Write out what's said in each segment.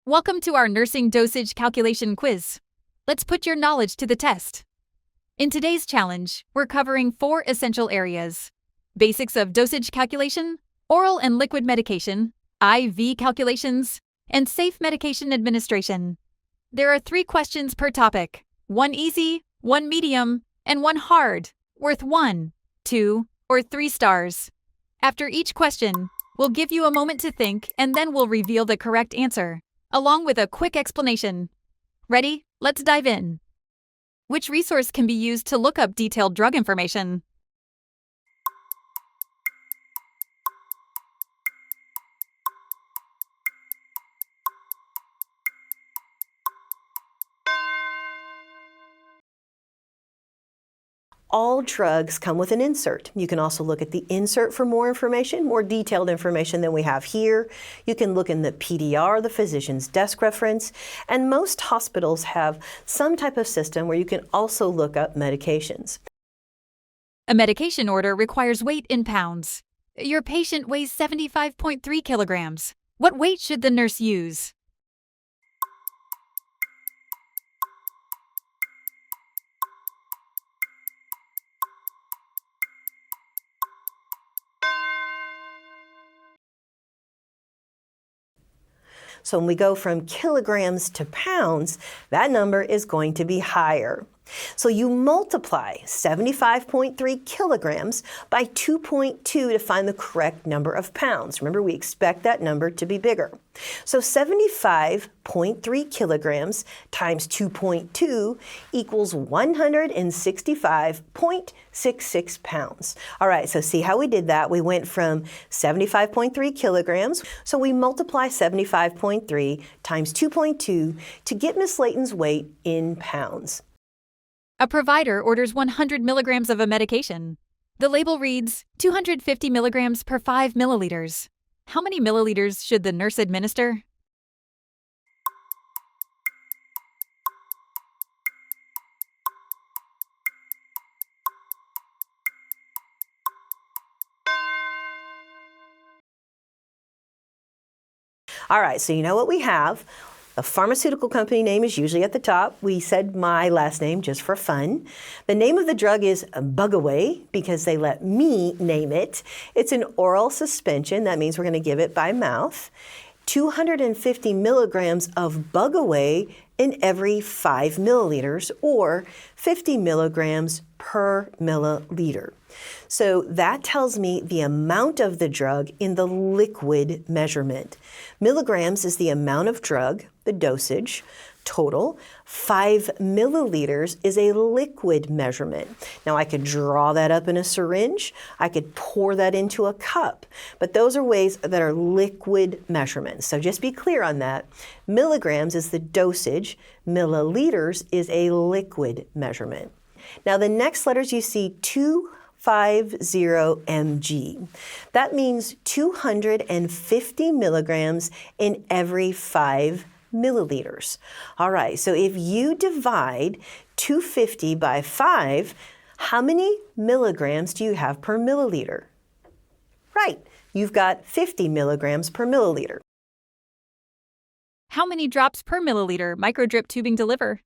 Welcome to our nursing dosage calculation quiz. Let's put your knowledge to the test. In today's challenge, we're covering 4 essential areas: basics of dosage calculation, oral and liquid medication, IV calculations, and safe medication administration. There are 3 questions per topic: 1 easy, 1 medium, and 1 hard, worth 1, 2, or 3 stars. After each question, we'll give you a moment to think, and then we'll reveal the correct answer, along with a quick explanation. Ready? Let's dive in. Which resource can be used to look up detailed drug information? All drugs come with an insert. You can also look at the insert for more information, more detailed information than we have here. You can look in the PDR, the physician's desk reference, and most hospitals have some type of system where you can also look up medications. A medication order requires weight in pounds. Your patient weighs 75.3 kilograms. What weight should the nurse use? So when we go from kilograms to pounds, that number is going to be higher. So you multiply 75.3 kilograms by 2.2 to find the correct number of pounds. Remember, we expect that number to be bigger. So 75.3 kilograms times 2.2 equals 165.66 pounds. All right, so see how we did that? We went from 75.3 kilograms. So we multiply 75.3 times 2.2 to get Miss Layton's weight in pounds. A provider orders 100 milligrams of a medication. The label reads 250 milligrams per 5 milliliters. How many milliliters should the nurse administer? All right, so you know what we have. The pharmaceutical company name is usually at the top. We said my last name just for fun. The name of the drug is Bugaway because they let me name it. It's an oral suspension. That means we're going to give it by mouth. 250 milligrams of Bugaway in every 5 milliliters, or 50 milligrams per milliliter. So that tells me the amount of the drug in the liquid measurement. Milligrams is the amount of drug, the dosage, total. 5 milliliters is a liquid measurement. Now I could draw that up in a syringe. I could pour that into a cup. But those are ways that are liquid measurements. So just be clear on that. Milligrams is the dosage. Milliliters is a liquid measurement. Now the next letters you see 250 mg. That means 250 milligrams in every 5 milliliters. All right, so if you divide 250 by 5, how many milligrams do you have per milliliter? Right, you've got 50 milligrams per milliliter. How many drops per milliliter microdrip tubing deliver?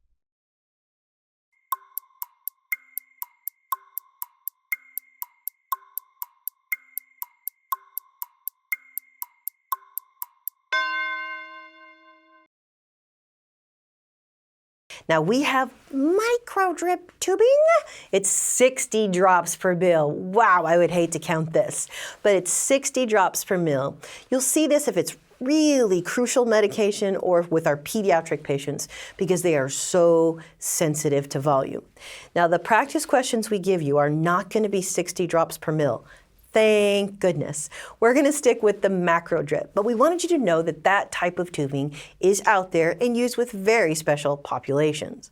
Now we have microdrip tubing. It's 60 drops per mil. Wow, I would hate to count this, but it's 60 drops per mil. You'll see this if it's really crucial medication or with our pediatric patients because they are so sensitive to volume. Now the practice questions we give you are not going to be 60 drops per mil. Thank goodness. We're going to stick with the macro drip, but we wanted you to know that that type of tubing is out there and used with very special populations.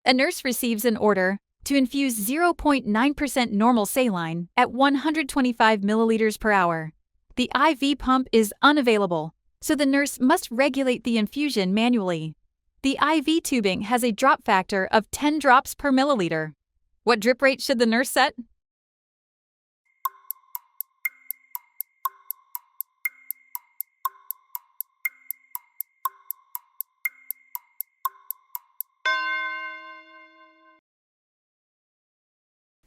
A nurse receives an order to infuse 0.9% normal saline at 125 milliliters per hour. The IV pump is unavailable, so the nurse must regulate the infusion manually. The IV tubing has a drop factor of 10 drops per milliliter. What drip rate should the nurse set?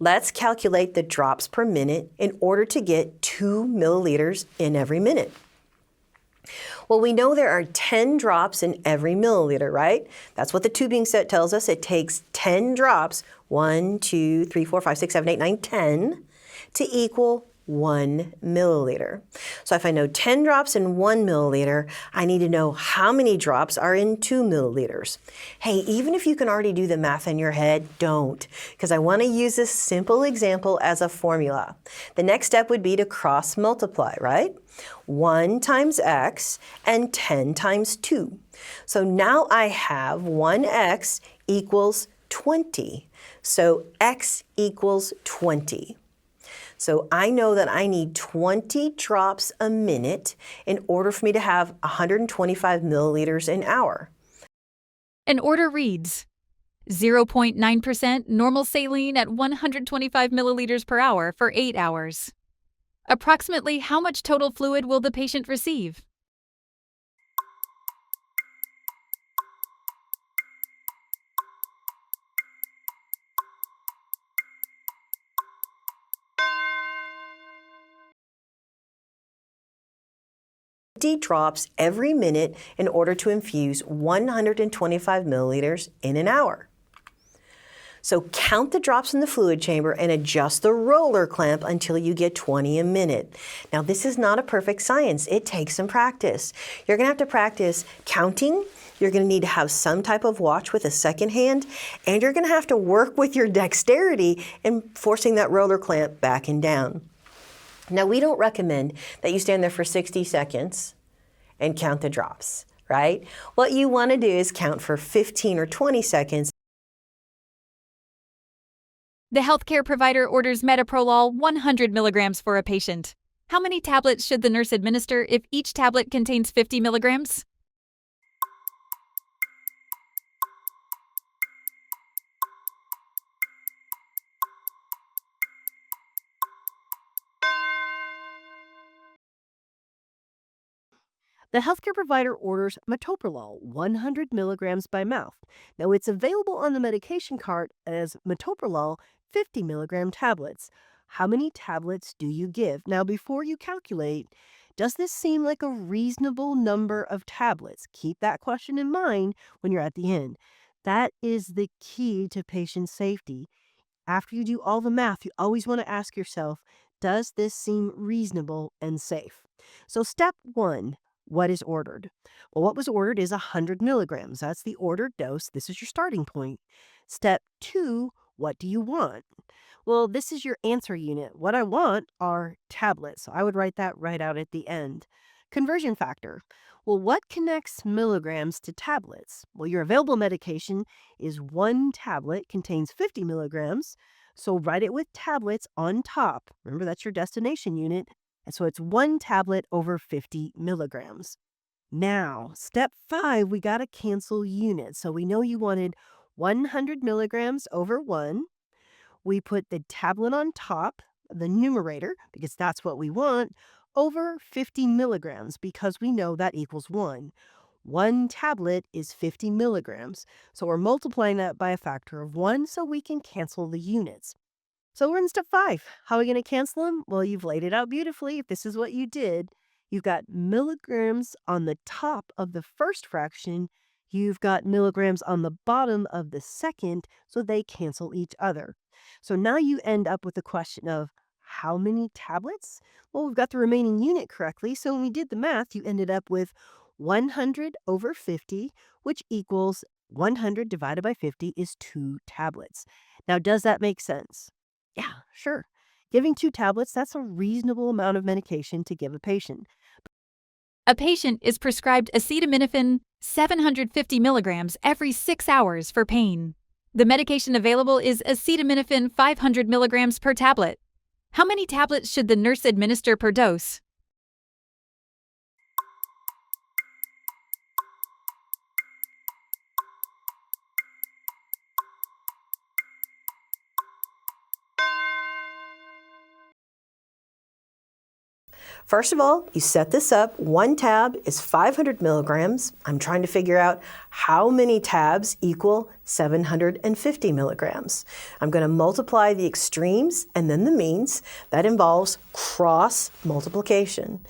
Let's calculate the drops per minute in order to get 2 milliliters in every minute. Well, we know there are 10 drops in every milliliter, right? That's what the tubing set tells us. It takes 10 drops, 1, 2, 3, 4, 5, 6, 7, 8, 9, 10, to equal 1 milliliter. So if I know 10 drops in 1 milliliter, I need to know how many drops are in 2 milliliters. Hey, even if you can already do the math in your head, don't, because I want to use this simple example as a formula. The next step would be to cross multiply, right? 1 times x and 10 times 2. So now I have 1x equals 20. So x equals 20. So I know that I need 20 drops a minute in order for me to have 125 milliliters an hour. An order reads 0.9% normal saline at 125 milliliters per hour for 8 hours. Approximately how much total fluid will the patient receive? Drops every minute in order to infuse 125 milliliters in an hour. So count the drops in the fluid chamber and adjust the roller clamp until you get 20 a minute. Now this is not a perfect science. It takes some practice. You're going to have to practice counting. You're going to need to have some type of watch with a second hand, and you're going to have to work with your dexterity in forcing that roller clamp back and down. Now, we don't recommend that you stand there for 60 seconds and count the drops, right? What you want to do is count for 15 or 20 seconds. The healthcare provider orders metoprolol 100 milligrams for a patient. How many tablets should the nurse administer if each tablet contains 50 milligrams? The healthcare provider orders metoprolol 100 milligrams by mouth. Now, it's available on the medication cart as metoprolol 50 milligram tablets. How many tablets do you give? Now, before you calculate, does this seem like a reasonable number of tablets? Keep that question in mind when you're at the end. That is the key to patient safety. After you do all the math, you always want to ask yourself, does this seem reasonable and safe? So step 1, what is ordered? Well, what was ordered is 100 milligrams. That's the ordered dose. This is your starting point. Step 2, what do you want? Well, this is your answer unit. What I want are tablets. So I would write that right out at the end. Conversion factor. Well, what connects milligrams to tablets? Well, your available medication is 1 tablet contains 50 milligrams. So write it with tablets on top. Remember, that's your destination unit. And so it's 1 tablet over 50 milligrams. Now, step 5, we got to cancel units. So we know you wanted 100 milligrams over 1. We put the tablet on top, the numerator, because that's what we want, over 50 milligrams, because we know that equals 1. 1 tablet is 50 milligrams. So we're multiplying that by a factor of 1 so we can cancel the units. So we're in step 5. How are we going to cancel them? Well, you've laid it out beautifully. If this is what you did, you've got milligrams on the top of the first fraction. You've got milligrams on the bottom of the second, so they cancel each other. So now you end up with the question of how many tablets? Well, we've got the remaining unit correctly. So when we did the math, you ended up with 100 over 50, which equals 100 divided by 50 is 2 tablets. Now, does that make sense? Yeah, sure. Giving 2 tablets, that's a reasonable amount of medication to give a patient. A patient is prescribed acetaminophen 750 milligrams every 6 hours for pain. The medication available is acetaminophen 500 milligrams per tablet. How many tablets should the nurse administer per dose? First of all, you set this up. One tab is 500 milligrams. I'm trying to figure out how many tabs equal 750 milligrams. I'm going to multiply the extremes and then the means. That involves cross multiplication.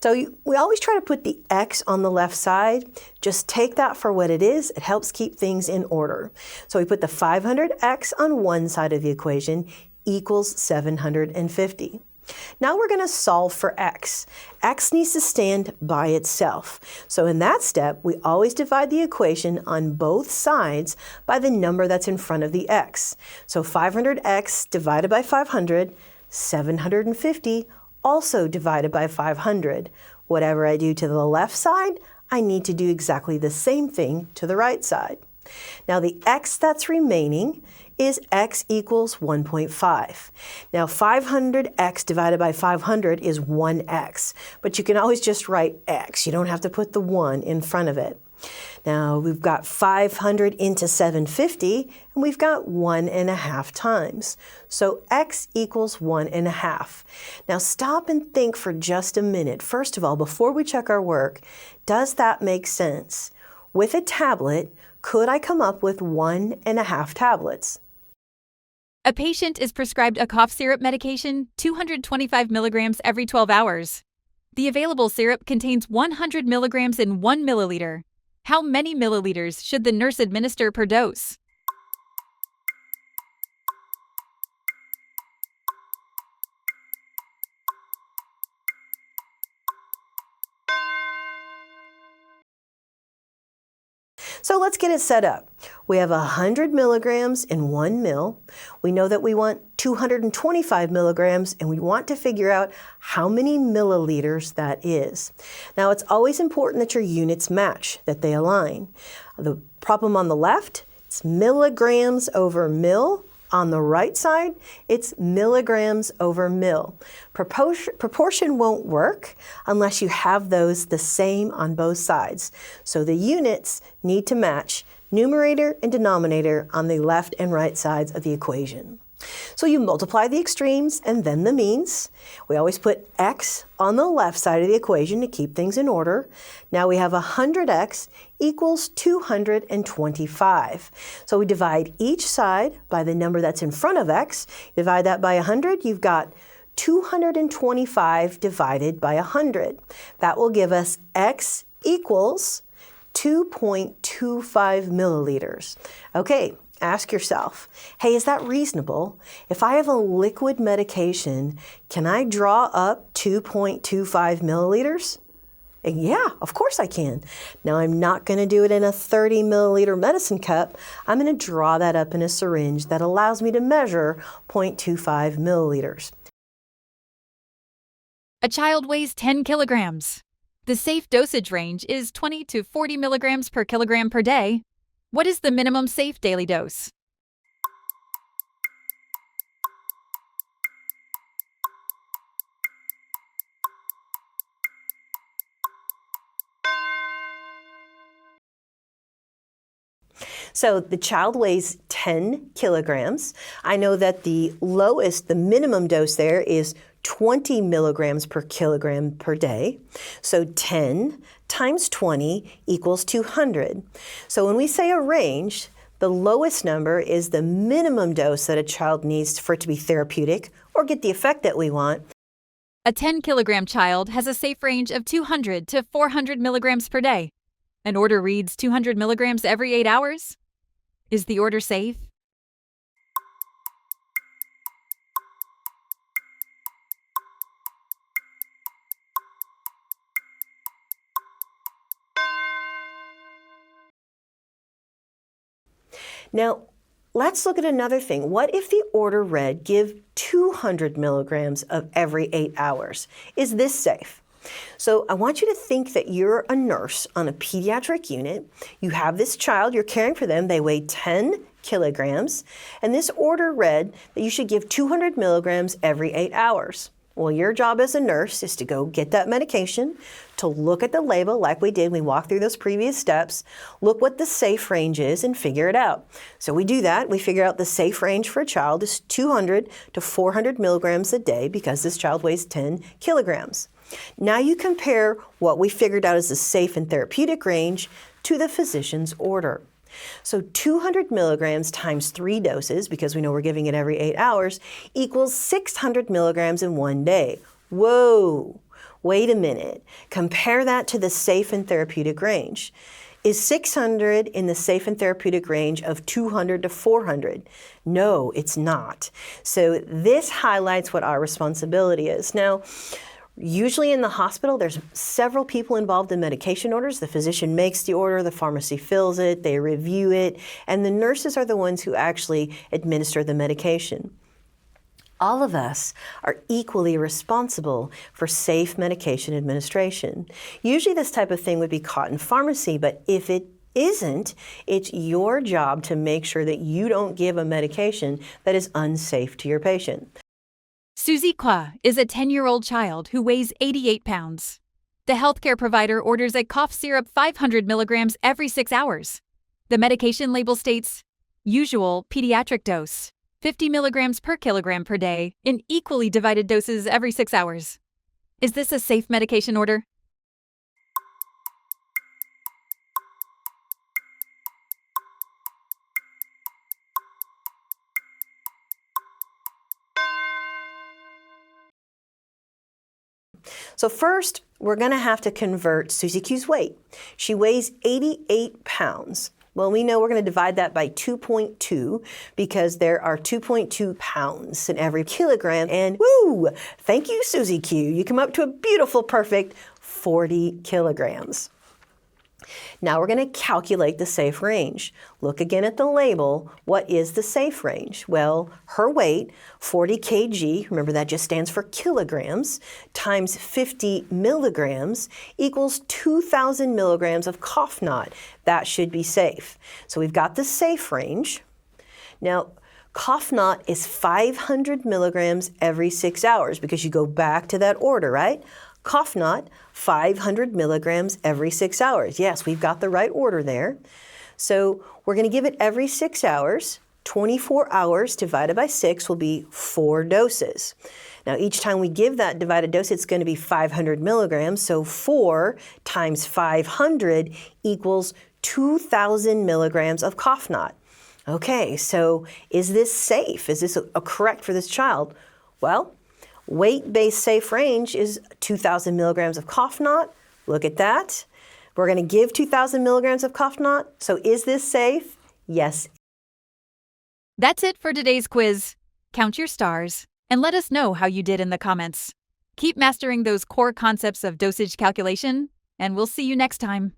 So we always try to put the X on the left side. Just take that for what it is. It helps keep things in order. So we put the 500X on one side of the equation equals 750. Now we're going to solve for X. X needs to stand by itself. So in that step, we always divide the equation on both sides by the number that's in front of the X. So 500X divided by 500, 750 also divided by 500. Whatever I do to the left side, I need to do exactly the same thing to the right side. Now the X that's remaining is X equals 1.5. Now 500X divided by 500 is 1X, but you can always just write X. You don't have to put the 1 in front of it. Now we've got 500 into 750, and we've got 1.5 times. So X equals 1.5. Now stop and think for just a minute. First of all, before we check our work, does that make sense? With a tablet, could I come up with 1.5 tablets? A patient is prescribed a cough syrup medication, 225 milligrams every 12 hours. The available syrup contains 100 milligrams in 1 milliliter. How many milliliters should the nurse administer per dose? So let's get it set up. We have 100 milligrams in 1 ml. We know that we want 225 milligrams, and we want to figure out how many milliliters that is. Now, it's always important that your units match, that they align. The problem on the left, it's milligrams over mil. On the right side, it's milligrams over mil. Proportion won't work unless you have those the same on both sides. So the units need to match numerator and denominator on the left and right sides of the equation. So you multiply the extremes and then the means. We always put X on the left side of the equation to keep things in order. Now we have 100X equals 225. So we divide each side by the number that's in front of X. Divide that by 100, you've got 225 divided by 100. That will give us X equals 2.25 milliliters. Okay. Ask yourself, hey, is that reasonable? If I have a liquid medication, can I draw up 2.25 milliliters? And yeah, of course I can. Now I'm not going to do it in a 30 milliliter medicine cup. I'm going to draw that up in a syringe that allows me to measure 0.25 milliliters. A child weighs 10 kilograms. The safe dosage range is 20 to 40 milligrams per kilogram per day. What is the minimum safe daily dose? So the child weighs 10 kilograms. I know that the lowest, the minimum dose there is 20 milligrams per kilogram per day. So 10 times 20 equals 200. So when we say a range, the lowest number is the minimum dose that a child needs for it to be therapeutic or get the effect that we want. A 10-kilogram child has a safe range of 200 to 400 milligrams per day. An order reads 200 milligrams every 8 hours. Is the order safe? Now, let's look at another thing. What if the order read give 200 milligrams of every 8 hours? Is this safe? So I want you to think that you're a nurse on a pediatric unit. You have this child, you're caring for them, they weigh 10 kilograms, and this order read that you should give 200 milligrams every 8 hours. Well, your job as a nurse is to go get that medication, to look at the label like we did. We walked through those previous steps, look what the safe range is and figure it out. So we do that. We figure out the safe range for a child is 200 to 400 milligrams a day because this child weighs 10 kilograms. Now you compare what we figured out as the safe and therapeutic range to the physician's order. So 200 milligrams times 3 doses, because we know we're giving it every 8 hours, equals 600 milligrams in 1 day. Whoa! Wait a minute. Compare that to the safe and therapeutic range. Is 600 in the safe and therapeutic range of 200 to 400? No, it's not. So this highlights what our responsibility is. Now, usually in the hospital, there's several people involved in medication orders. The physician makes the order, the pharmacy fills it, they review it, and the nurses are the ones who actually administer the medication. All of us are equally responsible for safe medication administration. Usually this type of thing would be caught in pharmacy, but if it isn't, it's your job to make sure that you don't give a medication that is unsafe to your patient. Susie Kwa is a 10-year-old child who weighs 88 pounds. The healthcare provider orders a cough syrup 500 milligrams every 6 hours. The medication label states, usual pediatric dose, 50 milligrams per kilogram per day in equally divided doses every 6 hours. Is this a safe medication order? So first, we're going to have to convert Susie Q's weight. She weighs 88 pounds. Well, we know we're going to divide that by 2.2 because there are 2.2 pounds in every kilogram. And woo! Thank you, Susie Q. You come up to a beautiful, perfect 40 kilograms. Now we're going to calculate the safe range. Look again at the label. What is the safe range? Well, her weight, 40 kg, remember that just stands for kilograms, times 50 milligrams equals 2,000 milligrams of cough knot. That should be safe. So we've got the safe range. Now, cough knot is 500 milligrams every 6 hours because you go back to that order, right? Cough knot, 500 milligrams every 6 hours. Yes, we've got the right order there. So we're going to give it every 6 hours. 24 hours divided by 6 will be 4 doses. Now each time we give that divided dose, it's going to be 500 milligrams. So 4 times 500 equals 2,000 milligrams of cough knot. Okay, so is this safe? Is this correct for this child? Well, weight-based safe range is 2,000 milligrams of cough knot. Look at that. We're going to give 2,000 milligrams of cough knot. So is this safe? Yes. That's it for today's quiz. Count your stars and let us know how you did in the comments. Keep mastering those core concepts of dosage calculation, and we'll see you next time.